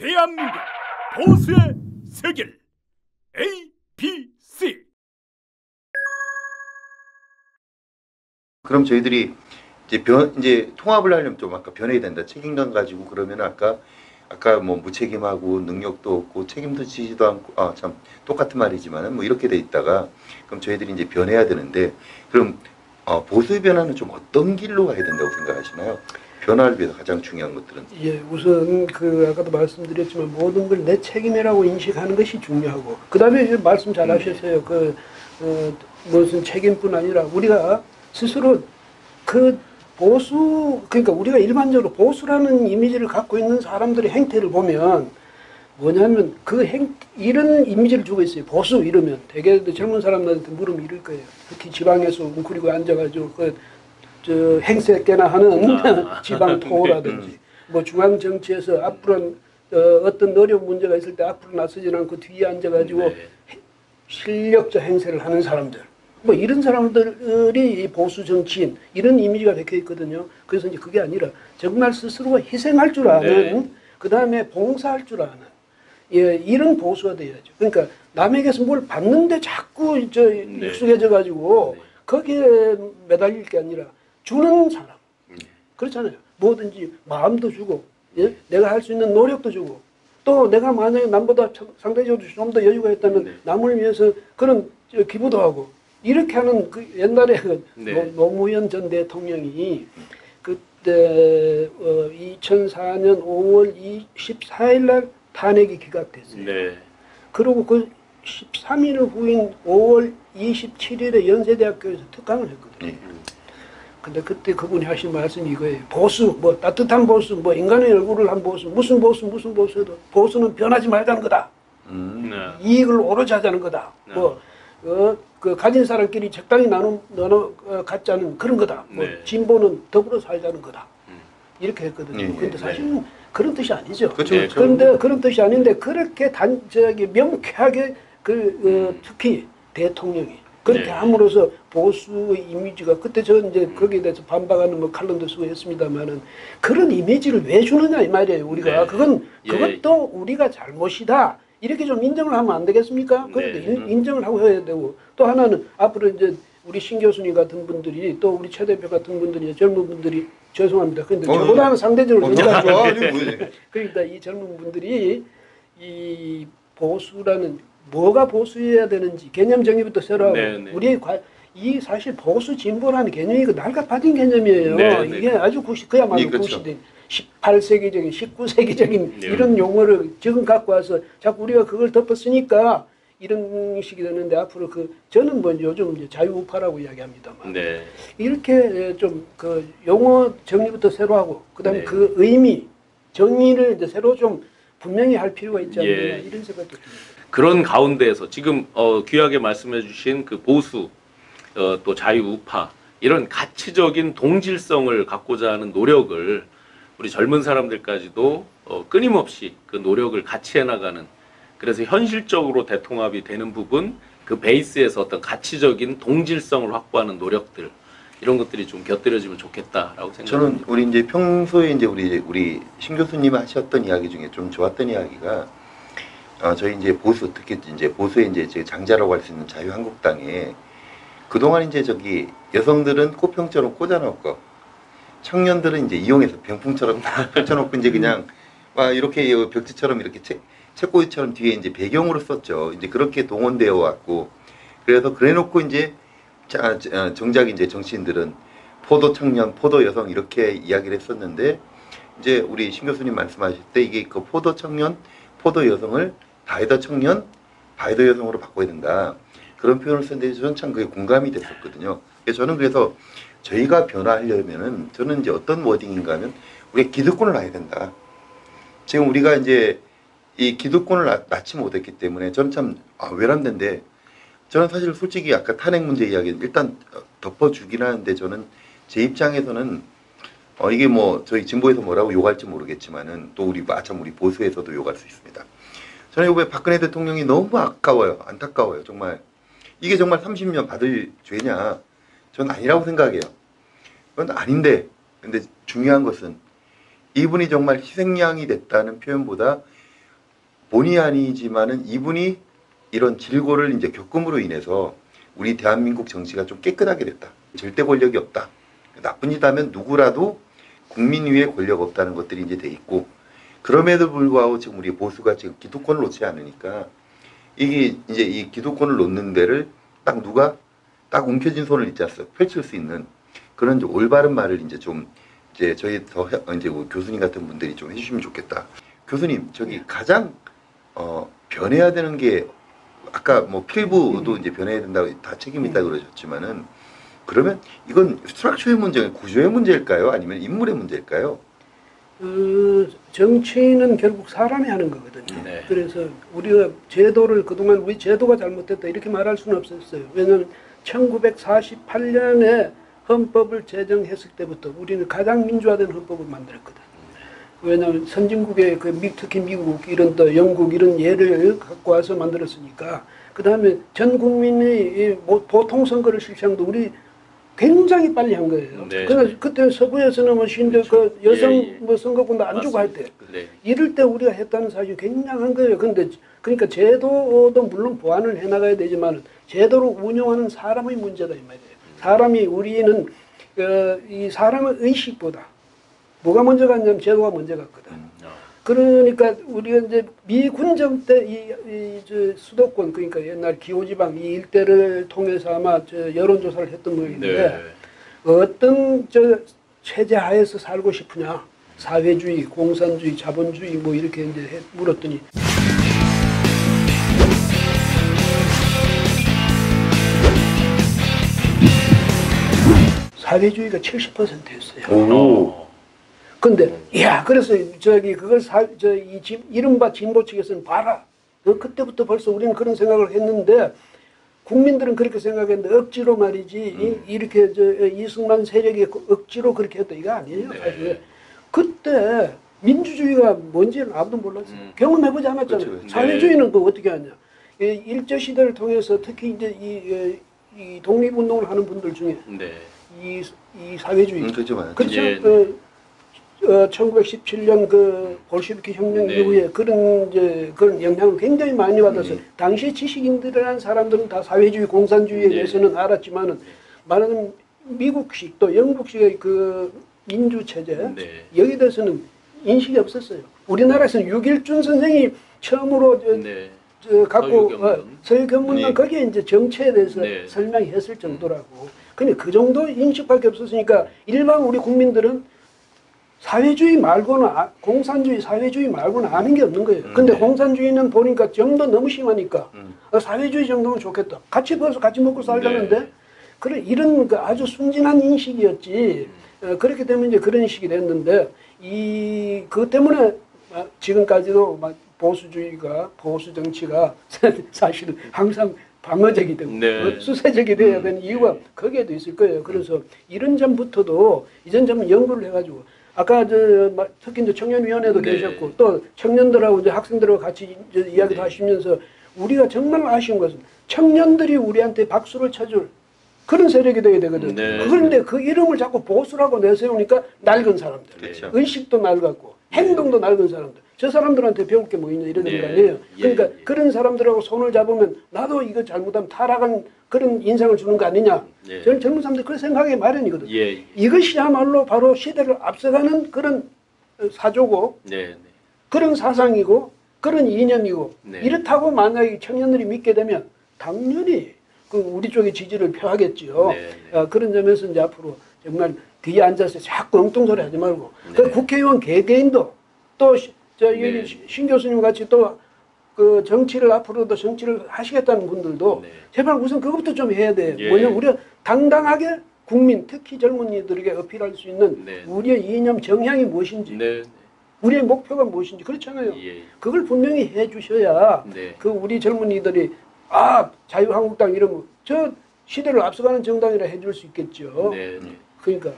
대한민국 보수의 세계를 A, B, C. 그럼 저희들이 이제 통합을 하려면 좀 아까 변해야 된다. 책임감 가지고 그러면 아까 뭐 무책임하고 능력도 없고 책임도 지지도 않고 참 똑같은 말이지만은 뭐 이렇게 돼 있다가 그럼 저희들이 이제 변해야 되는데 그럼 보수의 변화는 좀 어떤 길로 가야 된다고 생각하시나요? 변화를 위해서 가장 중요한 것들은 예, 우선 아까도 말씀드렸지만 모든 걸 내 책임이라고 인식하는 것이 중요하고 그 다음에 말씀 잘 하셨어요. 무슨 책임뿐 아니라 우리가 스스로 그러니까 우리가 일반적으로 보수라는 이미지를 갖고 있는 사람들의 행태를 보면 뭐냐면 이런 이미지를 주고 있어요. 보수 이러면 되게 젊은 사람들한테 물으면 이럴 거예요. 특히 지방에서 웅크리고 앉아가지고 행세 깨나 하는 지방 토라든지 뭐 중앙 정치에서 앞으로 어떤 어려운 문제가 있을 때 앞으로 나서지 않고 뒤에 앉아가지고 실력자 행세를 하는 사람들. 뭐 이런 사람들이 보수 정치인 이런 이미지가 박혀 있거든요. 그래서 이제 그게 아니라 정말 스스로가 희생할 줄 아는 그 다음에 봉사할 줄 아는 이런 보수가 돼야죠. 그러니까 남에게서 뭘 받는데 자꾸 익숙해져 가지고 거기에 매달릴 게 아니라 주는 사람. 그렇잖아요. 뭐든지 마음도 주고 내가 할 수 있는 노력도 주고 또 내가 만약에 남보다 상대적으로 좀 더 여유가 있다면 남을 위해서 그런 기부도 하고 이렇게 하는 옛날에 노무현 전 대통령이 그때 2004년 5월 24일 날 탄핵이 기각됐어요. 네. 그리고 그 13일 후인 5월 27일에 연세대학교에서 특강을 했거든요. 근데 그때 그분이 하신 말씀이 이거예요. 보수, 뭐 따뜻한 보수, 뭐 인간의 얼굴을 한 보수, 무슨 보수도 보수는 변하지 말자는 거다. 이익을 오로지 하자는 거다. 그 가진 사람끼리 적당히 나눠 갖자는 그런 거다. 뭐 진보는 더불어 살자는 거다. 이렇게 했거든요. 그런데 사실은 그런 뜻이 아니죠. 그렇죠. 그런데 그런 뜻이 아닌데 그렇게 명쾌하게 특히 대통령이 그렇게 함으로써 보수의 이미지가 그때 저 이제 거기에 대해서 반박하는 뭐 칼럼도 쓰고 했습니다만은 그런 이미지를 왜 주느냐 이 말이에요. 우리가 그것도 우리가 잘못이다. 이렇게 좀 인정을 하면 안 되겠습니까? 그런데 인정을 하고 해야 되고 또 하나는 앞으로 이제 우리 신 교수님 같은 분들이 또 우리 최 대표 같은 분들이 젊은 분들이 죄송합니다. 그런데 저보다는 상대적으로 그러니까 이 젊은 분들이 이 보수라는 뭐가 보수여야 되는지 개념 정의부터 새로 하고 우리의 이 사실 보수 진보라는 개념이 낡아빠진 개념이에요. 이게 아주 그야말로 구시된 18세기적인 19세기적인 이런 용어를 지금 갖고 와서 자꾸 우리가 그걸 덮었으니까 이런 식이 되는데 앞으로 저는 뭐 요즘 이제 자유우파라고 이야기합니다만 이렇게 좀 용어 정리부터 새로 하고 그다음에 그 의미 정의를 이제 새로 좀 분명히 할 필요가 있지 않느냐 이런 생각도 듭니다. 그런 가운데에서 지금 귀하게 말씀해주신 그 보수 또 자유우파 이런 가치적인 동질성을 갖고자 하는 노력을 우리 젊은 사람들까지도 끊임없이 그 노력을 같이 해나가는 그래서 현실적으로 대통합이 되는 부분 그 베이스에서 어떤 가치적인 동질성을 확보하는 노력들 이런 것들이 좀 곁들여지면 좋겠다라고 생각합니다. 저는 우리 이제 평소에 이제 우리 신 교수님 하셨던 이야기 중에 좀 좋았던 이야기가 저희 이제 보수 특히 이제 보수의 이제 장자라고 할 수 있는 자유한국당에 그동안 이제 여성들은 꽃병처럼 꽂아놓고 청년들은 이제 이용해서 병풍처럼 딱 펼쳐놓고 이제 그냥 막 이렇게 벽지처럼 이렇게 책꽂이처럼 뒤에 이제 배경으로 썼죠. 이제 그렇게 동원되어 왔고 그래서 그래놓고 이제 정작 이제 정치인들은 포도 청년, 포도 여성 이렇게 이야기를 했었는데 이제 우리 신 교수님 말씀하실 때 이게 그 포도 청년, 포도 여성을 바이더 청년, 바이더 여성으로 바꿔야 된다. 그런 표현을 썼는데 저는 참 그게 공감이 됐었거든요. 저는 그래서 저희가 변화하려면은 저는 이제 어떤 워딩인가 하면 우리가 기득권을 놔야 된다. 지금 우리가 이제 이 기득권을 낳지 못했기 때문에 저는 참 외람된데 저는 사실 솔직히 아까 탄핵 문제 이야기 일단 덮어주긴 하는데 저는 제 입장에서는 이게 뭐 저희 진보에서 뭐라고 욕할지 모르겠지만은 또 우리 보수에서도 욕할 수 있습니다. 저는 이번에 박근혜 대통령이 너무 아까워요. 안타까워요. 정말 이게 정말 30년 받을 죄냐? 전 아니라고 생각해요. 그건 아닌데 근데 중요한 것은 이분이 정말 희생양이 됐다는 표현보다 본의 아니지만은 이분이 이런 질고를 이제 겪음으로 인해서 우리 대한민국 정치가 좀 깨끗하게 됐다. 절대 권력이 없다. 나쁜 짓 하면 누구라도 국민 위에 권력 없다는 것들이 이제 돼 있고, 그럼에도 불구하고 지금 우리 보수가 지금 기득권을 놓지 않으니까 이게 이제 이 기득권을 놓는 데를 딱 누가 딱 움켜진 손을 있지 않습니까? 펼칠 수 있는 그런 이제 올바른 말을 이제 좀 이제 저희 더 이제 교수님 같은 분들이 좀 해주시면 좋겠다. 교수님, 저기 가장 변해야 되는 게 아까 뭐 필부도 이제 변해야 된다고 다 책임이 있다 그러셨지만은, 그러면 이건 스트럭처의 문제, 구조의 문제일까요? 아니면 인물의 문제일까요? 정치는 결국 사람이 하는 거거든요. 네. 그래서 우리가 제도를 그동안 우리 제도가 잘못됐다 이렇게 말할 수는 없었어요. 왜냐하면 1948년에 헌법을 제정했을 때부터 우리는 가장 민주화된 헌법을 만들었거든. 왜냐하면 선진국의 특히 미국 이런 또 영국 이런 예를 갖고 와서 만들었으니까. 그 다음에 전 국민의 보통 선거를 실시한도 우리 굉장히 빨리 한 거예요. 네. 그래서 그때 서구에서는 뭐 그 여성 뭐 선거권도 안 주고 할 때, 네. 이럴 때 우리가 했다는 사실이 굉장한 거예요. 근데 그러니까 제도도 물론 보완을 해나가야 되지만 제도를 운영하는 사람의 문제다 이 말이에요. 사람이 우리는 이 사람의 의식보다 뭐가 먼저 갔냐면 제도가 먼저 갔거든. 그러니까 우리가 이제 미군정 때 저 수도권, 그러니까 옛날 기호지방 이 일대를 통해서 아마 저 여론조사를 했던 모양인데, 네. 어떤 저 체제 하에서 살고 싶으냐, 사회주의, 공산주의, 자본주의 뭐 이렇게 이제 물었더니 사회주의가 70%였어요. 오. 근데 야, 그래서 저기 그걸 이른바 진보 측에서는 봐라. 그때부터 벌써 우리는 그런 생각을 했는데, 국민들은 그렇게 생각했는데 억지로 말이지 이렇게 이승만 세력이 억지로 그렇게 했다 이거 아니에요. 네. 사실 그때 민주주의가 뭔지는 아무도 몰랐어요. 경험해보지 않았잖아요. 그렇죠. 사회주의는 그 어떻게 하냐. 일제 시대를 통해서 특히 이제 이 독립운동을 하는 분들 중에 네. 이 사회주의 그렇죠, 맞아요. 그렇죠. 예. 1917년 그 볼셰비키 혁명 네. 이후에 그런 영향을 굉장히 많이 받아서 당시 지식인들이라는 사람들은 다 사회주의, 공산주의에 네. 대해서는 알았지만은 말하자면 미국식 또 영국식의 그 민주 체제 네. 여기에 대해서는 인식이 없었어요. 우리나라에서는 유길준 선생이 처음으로 네. 갖고 서유경문. 서유경문은 네. 거기에 이제 정치에 대해서 네. 설명했을 정도라고. 근데 그 정도 인식밖에 없었으니까 일반 우리 국민들은 사회주의 말고는 공산주의, 사회주의 말고는 아는 게 없는 거예요. 근데 네. 공산주의는 보니까 정도 너무 심하니까 사회주의 정도면 좋겠다. 같이 벌써 같이 먹고 살자는데 네. 그래 이런 그 아주 순진한 인식이었지. 그렇기 때문에 이제 그런 인식이 됐는데 그것 때문에 지금까지도 막 보수주의가 보수 정치가 사실은 항상 방어적이 되고 네. 수세적이 돼야 되는 이유가 거기에도 있을 거예요. 그래서 이런 점부터도 이전 점은 연구를 해가지고 아까 특히 이제 청년위원회도 네. 계셨고 또 청년들하고 이제 학생들하고 같이 이제 이야기도 네. 하시면서 우리가 정말 아쉬운 것은 청년들이 우리한테 박수를 쳐줄 그런 세력이 돼야 되거든. 네. 그런데 그 이름을 자꾸 보수라고 내세우니까 낡은 사람들, 그렇죠. 의식도 낡았고 행동도 낡은 사람들. 저 사람들한테 배울 게 뭐 있냐 이러는 네. 거 아니에요. 그러니까 예. 그런 사람들하고 손을 잡으면 나도 이거 잘못하면 타락한 그런 인상을 주는 거 아니냐. 예. 저는 젊은 사람들 그런 생각이 마련이거든요. 예. 이것이야말로 바로 시대를 앞서가는 그런 사조고 네. 네. 그런 사상이고 그런 이념이고 네. 이렇다고 만약에 청년들이 믿게 되면 당연히 그 우리 쪽의 지지를 표하겠지요. 네, 네. 그런 점에서 이제 앞으로 정말 뒤에 앉아서 자꾸 엉뚱소리 하지 말고 네. 그 국회의원 개개인도 또 네. 신 교수님 같이 또 그 정치를 앞으로도 정치를 하시겠다는 분들도 네. 제발 우선 그것부터 좀 해야 돼. 예. 뭐냐 우리가 당당하게 국민 특히 젊은이들에게 어필할 수 있는 네. 우리의 이념 정향이 무엇인지 네. 우리의 목표가 무엇인지 그렇잖아요. 예. 그걸 분명히 해주셔야 네. 그 우리 젊은이들이 자유한국당 이러면 저 시대를 앞서가는 정당이라 해줄 수 있겠죠. 네. 네. 그러니까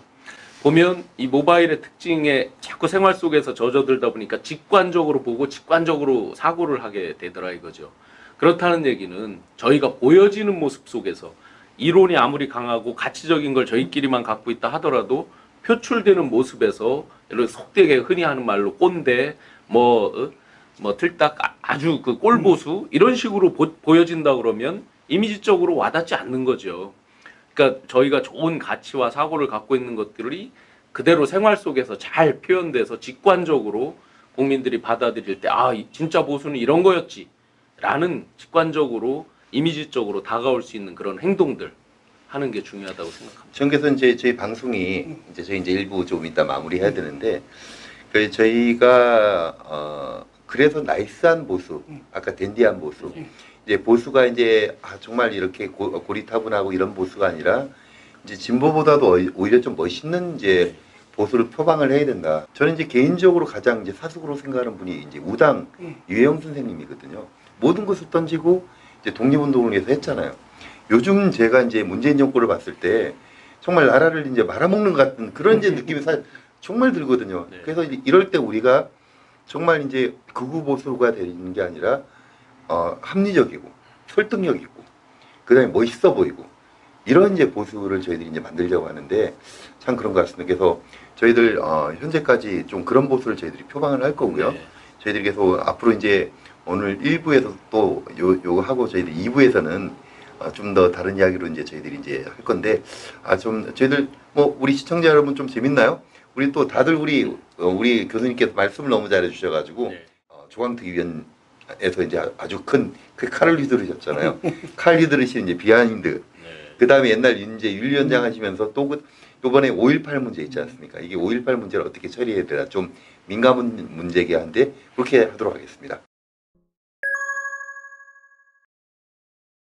보면 이 모바일의 특징에 자꾸 생활 속에서 젖어들다 보니까 직관적으로 보고 직관적으로 사고를 하게 되더라 이거죠. 그렇다는 얘기는 저희가 보여지는 모습 속에서 이론이 아무리 강하고 가치적인 걸 저희끼리만 갖고 있다 하더라도 표출되는 모습에서 이렇게 속되게 흔히 하는 말로 꼰대 뭐 틀딱 아주 그 꼴보수 이런 식으로 보여진다 그러면 이미지적으로 와닿지 않는 거죠. 그러니까 저희가 좋은 가치와 사고를 갖고 있는 것들이 그대로 생활 속에서 잘 표현돼서 직관적으로 국민들이 받아들일 때 아, 진짜 보수는 이런 거였지 라는 직관적으로 이미지적으로 다가올 수 있는 그런 행동들 하는 게 중요하다고 생각합니다. 그래서 이제 저희 방송이 이제 저희 이제 일부 좀 이따 마무리해야 되는데 그 저희가 그래서 나이스한 보수, 아까 댄디한 보수, 이제 보수가 이제 정말 이렇게 고리타분하고 이런 보수가 아니라 이제 진보보다도 오히려 좀 멋있는 이제 보수를 표방을 해야 된다. 저는 이제 개인적으로 가장 이제 사숙으로 생각하는 분이 이제 우당 유해영 선생님이거든요. 모든 것을 던지고 이제 독립운동을 위해서 했잖아요. 요즘 제가 이제 문재인 정권을 봤을 때 정말 나라를 이제 말아먹는 것 같은 그런 이제 느낌이 정말 들거든요. 네. 그래서 이럴 때 우리가 정말 이제 극우 보수가 되는 게 아니라 합리적이고 설득력 있고 그다음에 멋있어 보이고 이런 이제 보수를 저희들이 이제 만들려고 하는데 참 그런 것 같습니다. 그래서 저희들 현재까지 좀 그런 보수를 저희들이 표방을 할 거고요. 네. 저희들이 계속 앞으로 이제 오늘 1부에서 또 요거 하고 저희들 2부에서는 좀 더 다른 이야기로 이제 저희들이 이제 할 건데 좀 저희들 뭐 우리 시청자 여러분 좀 재밌나요? 우리 또 다들 우리 교수님께서 말씀을 너무 잘해 주셔가지고 네. 조강특위원회에서 이제 아주 큰 그 칼을 휘두르셨잖아요. 칼 휘두르신 이제 비하인드. 네. 그 다음에 옛날 이제 윤리위원장 하시면서 또 요번에 5.18 문제 있지 않습니까? 이게 5.18 문제를 어떻게 처리해야 되나 좀 민감한 문제긴 한데 그렇게 하도록 하겠습니다.